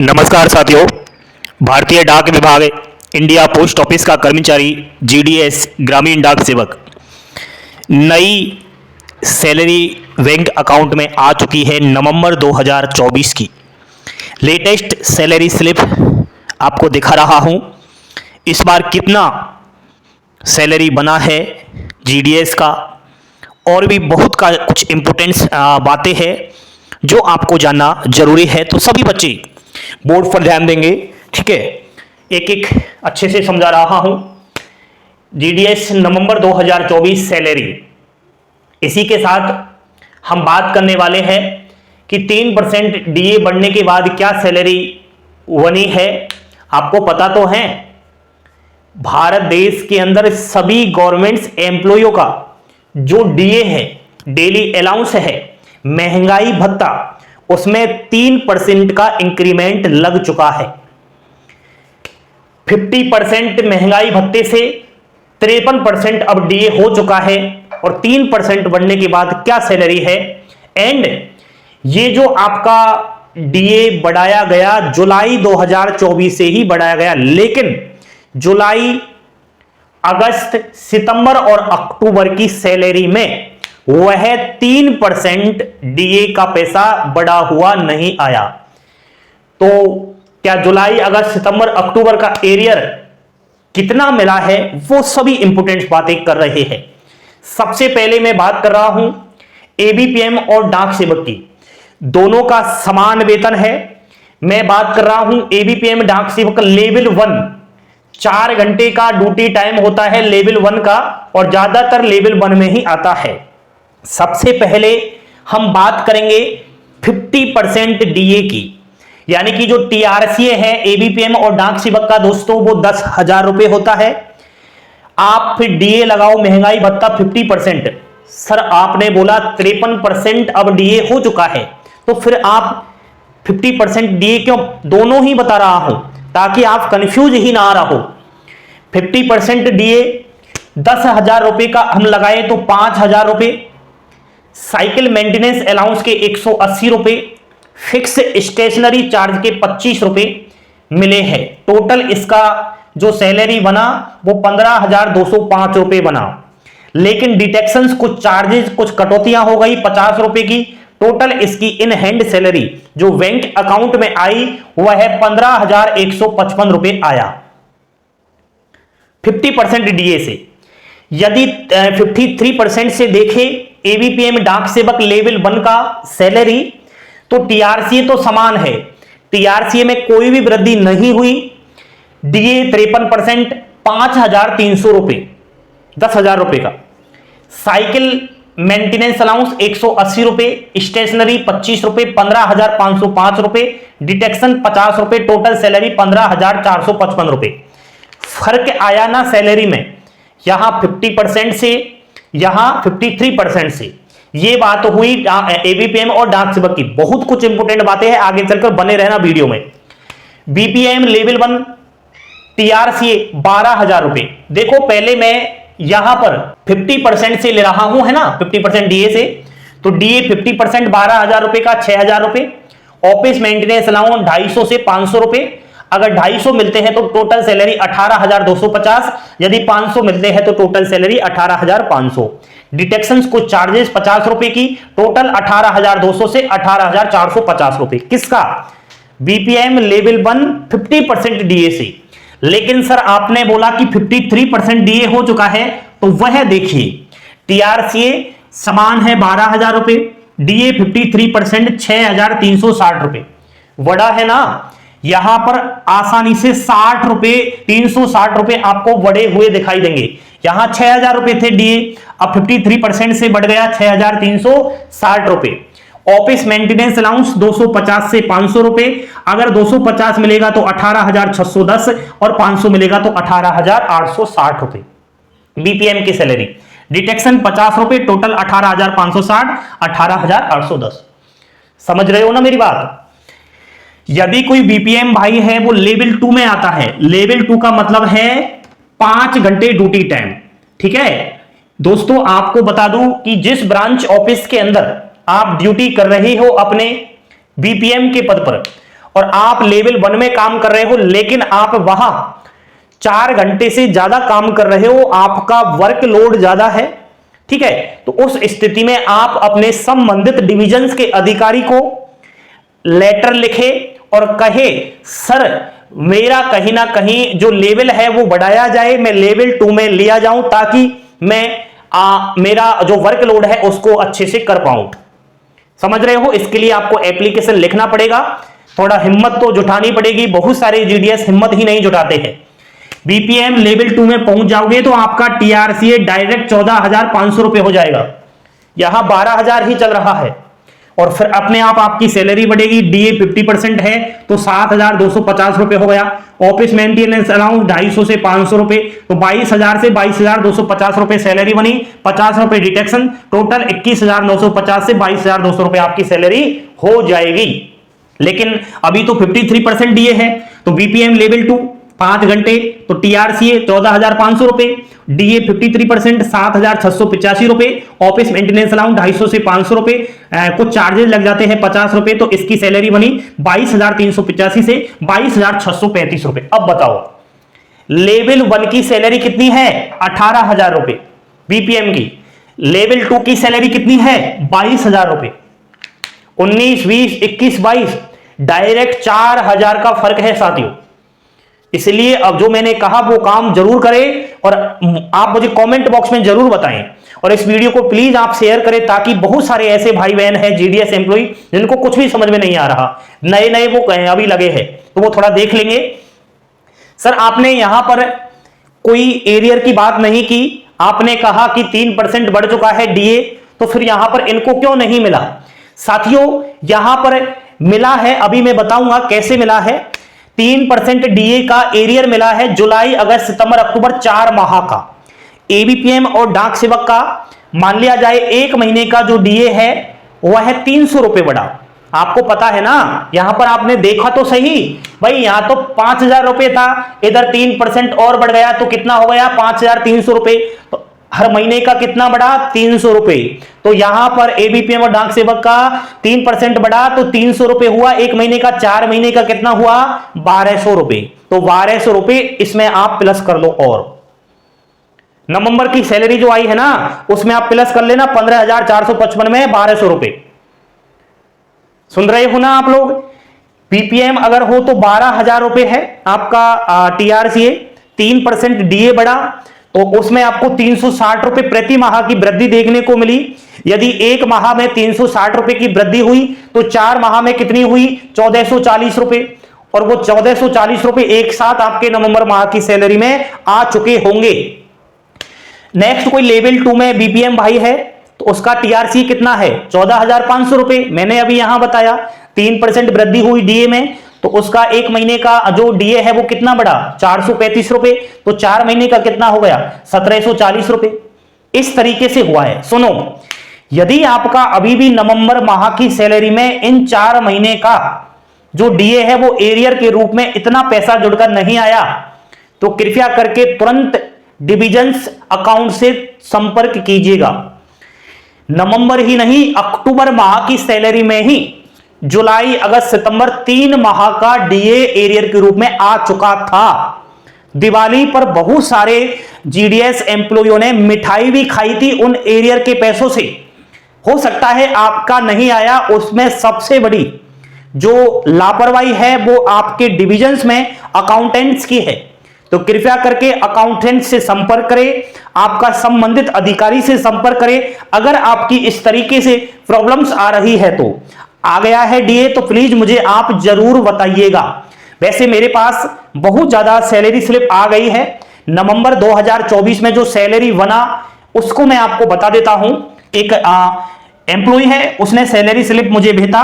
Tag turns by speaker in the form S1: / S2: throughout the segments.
S1: नमस्कार साथियों। भारतीय डाक विभाग इंडिया पोस्ट ऑफिस का कर्मचारी जीडीएस ग्रामीण डाक सेवक नई सैलरी बैंक अकाउंट में आ चुकी है। नवंबर 2024 की लेटेस्ट सैलरी स्लिप आपको दिखा रहा हूं। इस बार कितना सैलरी बना है जीडीएस का, और भी बहुत का कुछ इंपॉर्टेंट बातें हैं जो आपको जानना जरूरी है। तो सभी बच्चे बोर्ड पर ध्यान देंगे, ठीक है। एक एक अच्छे से समझा रहा हूं। जीडीएस नवंबर 2024 सैलरी, इसी के साथ हम बात करने वाले हैं कि 3% डीए बढ़ने के बाद क्या सैलरी बनी है। आपको पता तो है, भारत देश के अंदर सभी गवर्नमेंट्स एम्प्लॉइयों का जो डीए है, डेली अलाउंस है, महंगाई भत्ता, उसमें 3% का इंक्रीमेंट लग चुका है। 50% महंगाई भत्ते से 53% अब डीए हो चुका है, और 3% बढ़ने के बाद क्या सैलरी है। एंड ये जो आपका डीए बढ़ाया गया जुलाई 2024 से ही बढ़ाया गया, लेकिन जुलाई, अगस्त, सितंबर और अक्टूबर की सैलरी में वह 3% डीए का पैसा बढ़ा हुआ नहीं आया। तो क्या जुलाई, अगस्त, सितंबर, अक्टूबर का एरियर कितना मिला है, वो सभी इंपोर्टेंट बातें कर रहे हैं। सबसे पहले मैं बात कर रहा हूं एबीपीएम और डाक सेवक की, दोनों का समान वेतन है। मैं बात कर रहा हूं एबीपीएम डाक सेवक लेवल 1, 4 घंटे का ड्यूटी टाइम होता है लेवल 1 का, और ज्यादातर लेवल 1 में ही आता है। सबसे पहले हम बात करेंगे 50% डीए की, यानी कि जो टीआरसीए है एबीपीएम और डाक सेवक का दोस्तों, वो 10,000 रुपए होता है। आप फिर डीए लगाओ, महंगाई भत्ता 50%। सर आपने बोला 53% अब डीए हो चुका है, तो फिर आप 50% डीए क्यों? दोनों ही बता रहा हूं ताकि आप कंफ्यूज ही ना रहो। 50% डीए 10,000 रुपए का हम लगाए तो 5,000 रुपए, साइकिल मेंटेनेंस अलाउंस के 180 रुपए, फिक्स स्टेशनरी चार्ज के 25 रुपए मिले हैं। टोटल इसका जो सैलरी बना वो 15,205 रुपए बना। लेकिन डिटेक्शंस, कुछ चार्जेस, कुछ कटौतियां हो गई 50 रुपए की। टोटल इसकी इन हैंड सैलरी जो बैंक अकाउंट में आई वह है 15,155 रुपए आया 50% डीए से। यदि 53% से देखें एबीपीएम डाक सेवक लेवल 1 का सैलरी, तो टीआरसीए तो समान है, टीआरसीए में कोई भी वृद्धि नहीं हुई। डीए 53%, 5,300 रुपए, 10,000 रुपए का। साइकिल मेंटेनेंस अलाउंस 180 रुपए, स्टेशनरी 25 रुपए, 15,505 रुपए, डिटेक्शन 50 रुपए, टोटल सैलरी 15,455 रुपए। फर्क आया ना सैलरी में, यहां 50% से, यहां 53% से। ये बात हुई एबीपीएम और डाक सेवक की। बहुत कुछ इंपोर्टेंट बातें हैं, आगे चलकर बने रहना वीडियो में। बीपीएम लेवल 1 टीआरसीए 12,000 रुपए। देखो पहले मैं यहां पर 50% से ले रहा हूं, है ना, 50% डीए से, तो डीए 50% 12,000 रुपए का 6,000 रुपए। ऑफिस मेंटेनेंस अलाउंस 250 से 500 रुपए। अगर 250 मिलते हैं तो टोटल सैलरी 18,250, यदि 500 मिलते हैं तो टोटल सैलरी 18,500। डिटेक्शंस, कुछ चार्जेस 50 रुपए की, टोटल 18,200 से 18,450 रुपए। किसका? बीपीएम लेवल 1 50% डीए से। लेकिन सर आपने बोला कि 53% डीए हो चुका है, तो वह देखिए टीआरसीए समान है 12,000 रुपए, डीए 53% 6,360 रुपए। बड़ा है ना, यहां पर आसानी से 60 रुपए, 360 रुपए आपको बढ़े हुए दिखाई देंगे। यहां 6,000 रुपए थे डीए, अब 53% से बढ़ गया 6,360 रुपए। ऑफिस मेंटेनेंस अलाउंस 250 से 500 रुपए। अगर 250 मिलेगा तो 18,610, और 500 मिलेगा तो 18,860 रुपए बीपीएम की सैलरी। डिटेक्शन 50 रुपए, टोटल 18,560, 18,810। समझ रहे हो ना मेरी बात? यदि कोई बीपीएम भाई है वो लेवल 2 में आता है, लेवल 2 का मतलब है 5 घंटे ड्यूटी टाइम, ठीक है दोस्तों। आपको बता दूं कि जिस ब्रांच ऑफिस के अंदर आप ड्यूटी कर रहे हो अपने बीपीएम के पद पर, और आप लेवल 1 में काम कर रहे हो, लेकिन आप वहां 4 घंटे से ज्यादा काम कर रहे हो, आपका वर्कलोड ज्यादा है, ठीक है, तो उस स्थिति में आप अपने संबंधित डिविजन्स के अधिकारी को लेटर लिखे और कहे सर मेरा कहीं ना कहीं जो लेवल है वो बढ़ाया जाए, मैं लेवल 2 में लिया जाऊं ताकि मैं मेरा जो वर्कलोड है उसको अच्छे से कर पाऊं। समझ रहे हो? इसके लिए आपको एप्लीकेशन लिखना पड़ेगा, थोड़ा हिम्मत तो जुटानी पड़ेगी। बहुत सारे जीडीएस हिम्मत ही नहीं जुटाते हैं। बीपीएम लेवल 2 में पहुंच जाओगे तो आपका टीआरसीए डायरेक्ट 14,500 रुपए हो जाएगा, यहां 12,000 ही चल रहा है, और फिर अपने आप आपकी सैलरी बढ़ेगी। डीए 50% है तो 7,250 रुपए हो गया। ऑफिस मेंटेनेंस अलाउंस 250 से 500 रुपए, तो 22,000 से 22,250 रुपए सैलरी बनी, 50 रुपए डिटेक्शन, टोटल 21,950 से 22,200 रुपए आपकी सैलरी हो जाएगी। लेकिन अभी तो 53% डीए है, तो बीपीएम लेवल 2 5 घंटे तो टीआरसीए 14,500 रुपए, डीए 53% 7,685 रुपए, ऑफिस मेंटेनेंस अलाउंस 250 से 500 रुपए, कुछ चार्जेस लग जाते हैं 50 रुपए, तो इसकी सैलरी बनी 22,385 से 22,635 रुपए। अब बताओ लेवल 1 की सैलरी कितनी है? 18,000 रुपए बीपीएम की। लेवल 2 की सैलरी कितनी है? 22,000 रुपए। 19, 20, 21, 22 डायरेक्ट 4,000 का फर्क है साथियों। इसलिए अब जो मैंने कहा वो काम जरूर करें और आप मुझे कमेंट बॉक्स में जरूर बताएं, और इस वीडियो को प्लीज आप शेयर करें ताकि बहुत सारे ऐसे भाई बहन हैं जीडीएस एम्प्लॉय जिनको कुछ भी समझ में नहीं आ रहा, नए नए वो अभी लगे हैं, तो वो थोड़ा देख लेंगे। सर आपने यहां पर कोई एरियर की बात नहीं की, आपने कहा कि 3% बढ़ चुका है डीए, तो फिर यहां पर इनको क्यों नहीं मिला? साथियों यहां पर मिला है, अभी मैं बताऊंगा कैसे मिला है। 3% डीए का एरियर मिला है जुलाई, अगस्त, सितंबर, अक्टूबर 4 माह का। एबीपीएम और डाक सेवक का मान लिया जाए 1 महीने का जो डीए है वह है 300 रुपए बढ़ा। आपको पता है ना, यहां पर आपने देखा तो सही भाई, यहां तो 5,000 रुपए था, इधर 3% और बढ़ गया तो कितना हो गया? 5,300 रुपए। तो हर महीने का कितना बढ़ा? 300 रुपए। तो यहां पर एबीपीएम और डाक सेवक का 3% बढ़ा तो 300 रुपए हुआ, 1 महीने का। 4 महीने का कितना हुआ? 1,200 रुपए। तो 1,200 रुपए इसमें आप प्लस कर लो, और नवंबर की सैलरी जो आई है ना उसमें आप प्लस कर लेना 15,455 में 1,200 रुपए। सुन रहे हो ना आप लोग? बीपीएम अगर हो तो 12,000 रुपए है आपका टीआरसीए, 3% डीए बढ़ा तो उसमें आपको 360 रुपए प्रति माह की वृद्धि देखने को मिली। यदि 1 माह में 360 रुपए की वृद्धि हुई तो 4 माह में कितनी हुई? 1,440 रुपए, और वो 1,440 रुपए एक साथ आपके नवंबर माह की सैलरी में आ चुके होंगे। नेक्स्ट कोई लेवल 2 में बीपीएम भाई है तो उसका टीआरसी कितना है? 14,500 रुपए। मैंने अभी यहां बताया 3% वृद्धि हुई डीए में, तो उसका 1 महीने का जो डीए है वो कितना बढ़ा? 435 रुपए। तो 4 महीने का कितना हो गया? 1,740 रुपए। इस तरीके से हुआ है। सुनो, यदि आपका अभी भी नवंबर माह की सैलरी में इन 4 महीने का जो डीए है वो एरियर के रूप में इतना पैसा जुड़कर नहीं आया तो कृपया करके तुरंत डिविजन्स अकाउंट से संपर्क कीजिएगा। नवंबर ही नहीं, अक्टूबर माह की सैलरी में ही जुलाई, अगस्त, सितंबर 3 माह का डीए एरियर के रूप में आ चुका था। दिवाली पर बहुत सारे जीडीएस एम्प्लॉइयों ने मिठाई भी खाई थी उन एरियर के पैसों से। हो सकता है आपका नहीं आया, उसमें सबसे बड़ी जो लापरवाही है वो आपके डिविजन्स में अकाउंटेंट्स की है। तो कृपया करके अकाउंटेंट से संपर्क करें, आपका संबंधित अधिकारी से संपर्क करें। अगर आपकी इस तरीके से प्रॉब्लम्स आ रही है तो आ गया है डीए तो प्लीज मुझे आप जरूर बताइएगा। वैसे मेरे पास बहुत ज्यादा सैलरी स्लिप आ गई है। नवंबर 2024 में जो सैलरी बना उसको मैं आपको बता देता हूं। एक एम्प्लॉय है, उसने सैलरी स्लिप मुझे भेजा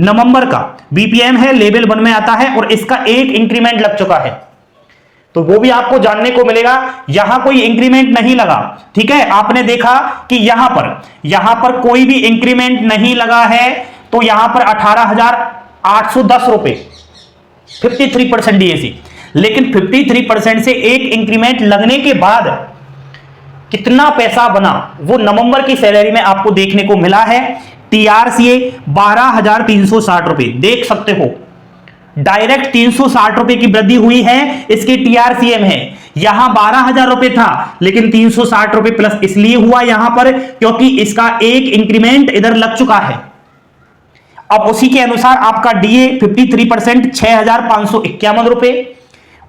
S1: नवंबर का, बीपीएम है, लेवल 1 में आता है और इसका 1 इंक्रीमेंट लग चुका है, तो वो भी आपको जानने को मिलेगा। यहां कोई इंक्रीमेंट नहीं लगा, ठीक है। आपने देखा कि यहां पर कोई भी इंक्रीमेंट नहीं लगा है, तो यहां पर 18,810 रुपए 53% डीएसी। लेकिन 53% से 1 इंक्रीमेंट लगने के बाद कितना पैसा बना वो नवंबर की सैलरी में आपको देखने को मिला है। टीआरसीए 12,360 रुपए देख सकते हो, डायरेक्ट 360 रुपए की वृद्धि हुई है, इसके टीआरसीए में। यहां 12,000 रुपए था, लेकिन 360 रुपए प्लस इसलिए हुआ यहां पर क्योंकि इसका एक इंक्रीमेंट इधर लग चुका है। अब उसी के अनुसार आपका डीए 53% 6,551 रुपए,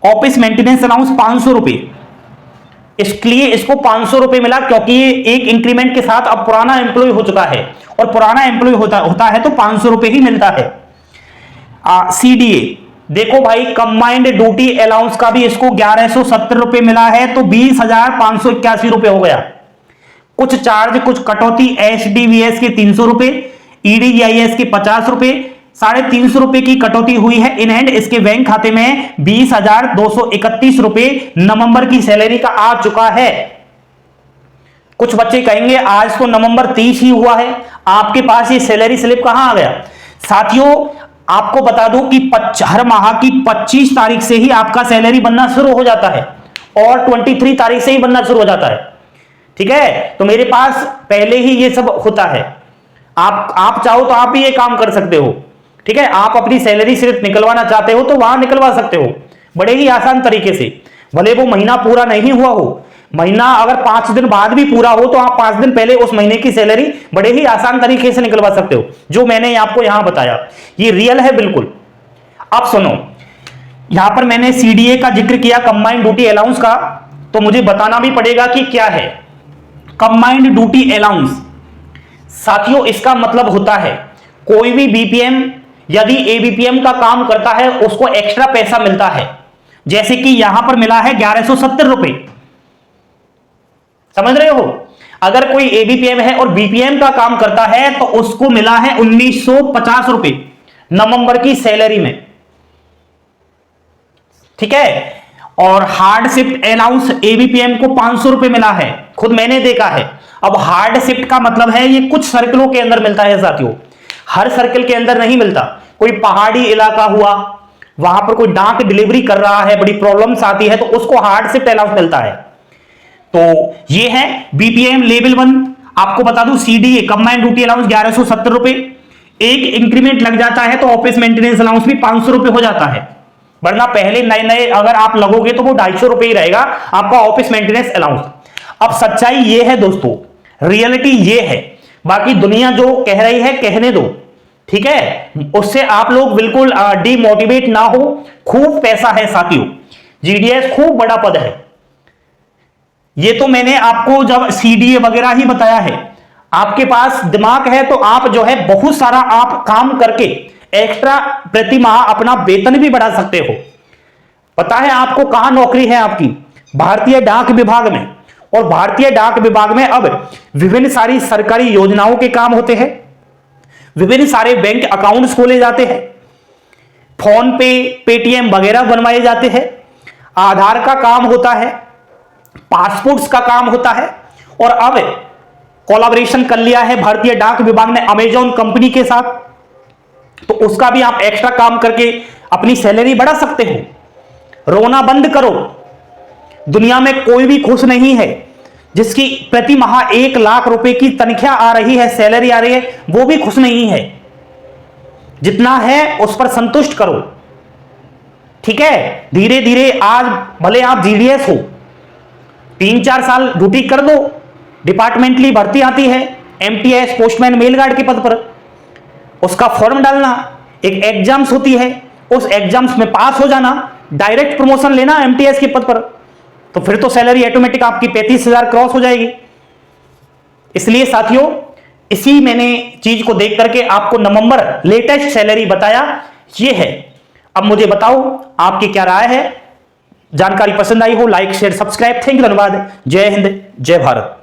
S1: ऑफिस मेंटेनेंस अलाउंस 500 रुपए, इसलिए इसको 500 रुपए मिला क्योंकि ये एक इंक्रीमेंट के साथ अब पुराना एम्प्लॉय हो चुका है, और पुराना एम्प्लॉय होता है तो 500 रुपए ही मिलता है। सीडीए देखो भाई, कंबाइंड ड्यूटी अलाउंस का भी इसको 1170 रुपए मिला है, तो 20,581 रुपए हो गया। कुछ चार्ज, कुछ कटौती, एचडीवीएस के 300 रुपए, ईडीजीआईएस के 50 रुपए, 350 रुपए की कटौती हुई है इन हैंड। इसके बैंक खाते में 20,231 रुपए नवंबर की सैलरी का आ चुका है। कुछ बच्चे कहेंगे आज तो नवंबर 30 ही हुआ है, आपके पास ये सैलरी स्लिप कहां आ गया? साथियों, आपको बता दूं कि हर माह की 25 तारीख से ही आपका सैलरी बनना शुरू हो जाता है, और 23 तारीख से ही बनना शुरू हो जाता है। ठीक है, तो मेरे पास पहले ही ये सब होता है। आप चाहो तो आप भी ये काम कर सकते हो। ठीक है, आप अपनी सैलरी सिर्फ निकलवाना चाहते हो तो वहां निकलवा सकते हो, बड़े ही आसान तरीके से। भले वो महीना पूरा नहीं हुआ हो, महीना अगर 5 दिन बाद भी पूरा हो तो आप 5 दिन पहले उस महीने की सैलरी बड़े ही आसान तरीके से निकलवा सकते हो, जो मैंने आपको यहां बताया ये रियल है बिल्कुल। अब सुनो, यहां पर मैंने सीडीए का जिक्र किया, कंबाइंड ड्यूटी अलाउंस का, तो मुझे बताना भी पड़ेगा कि क्या है कंबाइंड ड्यूटी अलाउंस। साथियों, इसका मतलब होता है कोई भी बीपीएम यदि एबीपीएम का काम करता है उसको एक्स्ट्रा पैसा मिलता है, जैसे कि यहां पर मिला है 1170 रुपए। समझ रहे हो? अगर कोई एबीपीएम है और बीपीएम का काम करता है तो उसको मिला है 1950 रुपए नवंबर की सैलरी में। ठीक है, और हार्ड शिफ्ट अलाउंस एबीपीएम को 500 रुपए मिला है, खुद मैंने देखा है। अब हार्ड शिफ्ट का मतलब है ये कुछ सर्कलों के अंदर मिलता है साथियों, हर सर्कल के अंदर नहीं मिलता। कोई पहाड़ी इलाका हुआ, वहां पर कोई डाक डिलीवरी कर रहा है, बड़ी प्रॉब्लम्स आती है, तो उसको हार्ड शिफ्ट अलाउंस मिलता है। तो ये है बीपीएम लेवल 1। आपको बता दूं सीडीए कंबाइंड ड्यूटी अलाउंस 1170 रुपए, एक इंक्रीमेंट लग जाता है तो ऑफिस मेंटेनेंस अलाउंस भी 500 रुपए हो जाता है, वरना पहले नए नए अगर आप लगोगे तो वो 250 रुपए ही रहेगा आपका ऑफिस मेंटेनेंस अलाउंस। अब सच्चाई ये है दोस्तों, रियलिटी ये है, बाकी दुनिया जो कह रही है कहने दो। ठीक है, उससे आप लोग बिल्कुल डिमोटिवेट ना हो। खूब पैसा है साथियों, जीडीएस खूब बड़ा पद है। ये तो मैंने आपको जब सीडीए वगैरह ही बताया है, आपके पास दिमाग है तो आप जो है बहुत सारा आप काम करके एक्स्ट्रा प्रति माह अपना वेतन भी बढ़ा सकते हो। पता है आपको कहां नौकरी है आपकी? भारतीय डाक विभाग में। और भारतीय डाक विभाग में अब विभिन्न सारी सरकारी योजनाओं के काम होते हैं, विभिन्न सारे बैंक अकाउंट्स खोले जाते हैं, फोन पे, पेटीएम वगैरह बनवाए जाते हैं, आधार का काम होता है, पासपोर्ट्स का काम होता है, और अब कोलैबोरेशन कर लिया है भारतीय डाक विभाग ने अमेजॉन कंपनी के साथ, तो उसका भी आप एक्स्ट्रा काम करके अपनी सैलरी बढ़ा सकते हो। रोना बंद करो। दुनिया में कोई भी खुश नहीं है जिसकी प्रति माह 1 लाख रुपए की तनख्वाह आ रही है, सैलरी आ रही है, वो भी खुश नहीं है। जितना है उस पर संतुष्ट करो। ठीक है, धीरे धीरे आज भले आप जीडीएस हो, 3-4 साल ड्यूटी कर दो, डिपार्टमेंटली भर्ती आती है एमटीएस पोस्टमैन मेलगार्ड के पद पर, उसका फॉर्म डालना, एक एग्जाम्स होती है, उस एग्जाम्स में पास हो जाना, डायरेक्ट प्रमोशन लेना एमटीएस के पद पर, तो फिर तो सैलरी ऑटोमेटिक आपकी 35,000 क्रॉस हो जाएगी। इसलिए साथियों, इसी मैंने चीज को देख करके आपको नवंबर लेटेस्ट सैलरी बताया, ये है। अब मुझे बताओ आपकी क्या राय है? जानकारी पसंद आई हो like share subscribe. Thank you, धन्यवाद। जय हिंद, जय भारत।